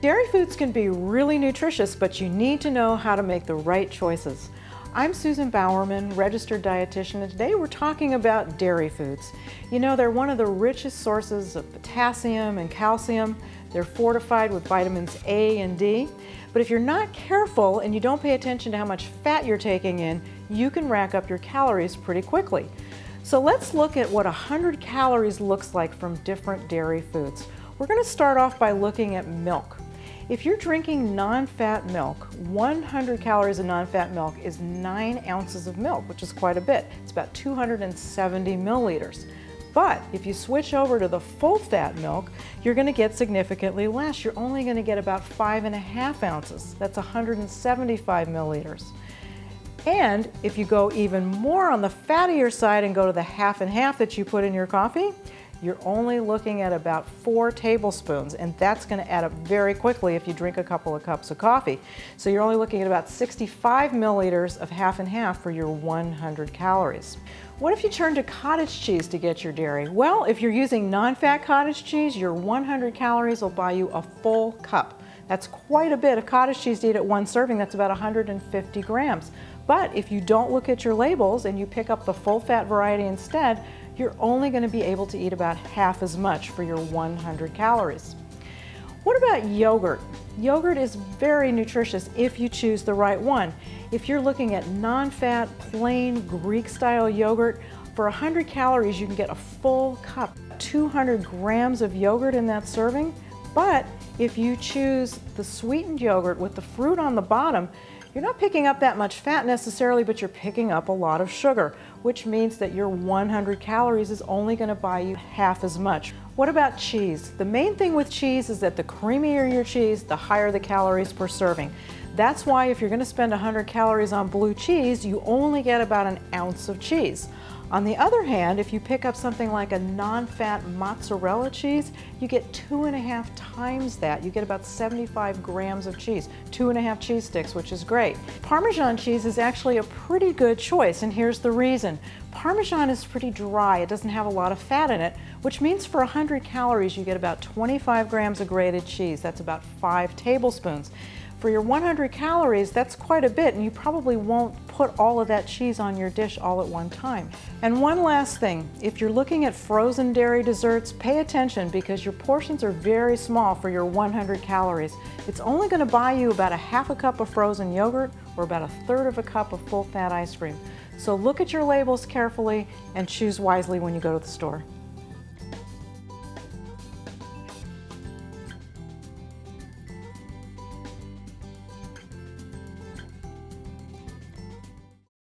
Dairy foods can be really nutritious, but you need to know how to make the right choices. I'm Susan Bowerman, registered dietitian, and today we're talking about dairy foods. You know, they're one of the richest sources of potassium and calcium. They're fortified with vitamins A and D. But if you're not careful and you don't pay attention to how much fat you're taking in, you can rack up your calories pretty quickly. So let's look at what 100 calories looks like from different dairy foods. We're going to start off by looking at milk. If you're drinking non-fat milk, 100 calories of non-fat milk is 9 ounces of milk, which is quite a bit. It's about 270 milliliters. But if you switch over to the full-fat milk, you're going to get significantly less. You're only going to get about 5.5 ounces. That's 175 milliliters. And if you go even more on the fattier side and go to the half and half that you put in your coffee, you're only looking at about 4 tablespoons, and that's going to add up very quickly if you drink a couple of cups of coffee. So you're only looking at about 65 milliliters of half and half for your 100 calories. What if you turn to cottage cheese to get your dairy? Well, if you're using non-fat cottage cheese, your 100 calories will buy you a full cup. That's quite a bit of cottage cheese to eat at one serving. That's about 150 grams. But if you don't look at your labels and you pick up the full-fat variety instead, you're only going to be able to eat about half as much for your 100 calories. What about yogurt? Yogurt is very nutritious if you choose the right one. If you're looking at non-fat, plain Greek-style yogurt, for 100 calories you can get a full cup, 200 grams of yogurt in that serving. But if you choose the sweetened yogurt with the fruit on the bottom, you're not picking up that much fat necessarily, but you're picking up a lot of sugar, which means that your 100 calories is only going to buy you half as much. What about cheese? The main thing with cheese is that the creamier your cheese, the higher the calories per serving. That's why if you're going to spend 100 calories on blue cheese, you only get about an ounce of cheese. On the other hand, if you pick up something like a non-fat mozzarella cheese, you get 2.5 times that. You get about 75 grams of cheese, 2.5 cheese sticks, which is great. Parmesan cheese is actually a pretty good choice, and here's the reason. Parmesan is pretty dry. It doesn't have a lot of fat in it, which means for 100 calories you get about 25 grams of grated cheese. That's about 5 tablespoons. For your 100 calories, that's quite a bit, and you probably won't put all of that cheese on your dish all at one time. And one last thing, if you're looking at frozen dairy desserts, pay attention because your portions are very small for your 100 calories. It's only going to buy you about a half a cup of frozen yogurt or about a third of a cup of full-fat ice cream. So look at your labels carefully and choose wisely when you go to the store.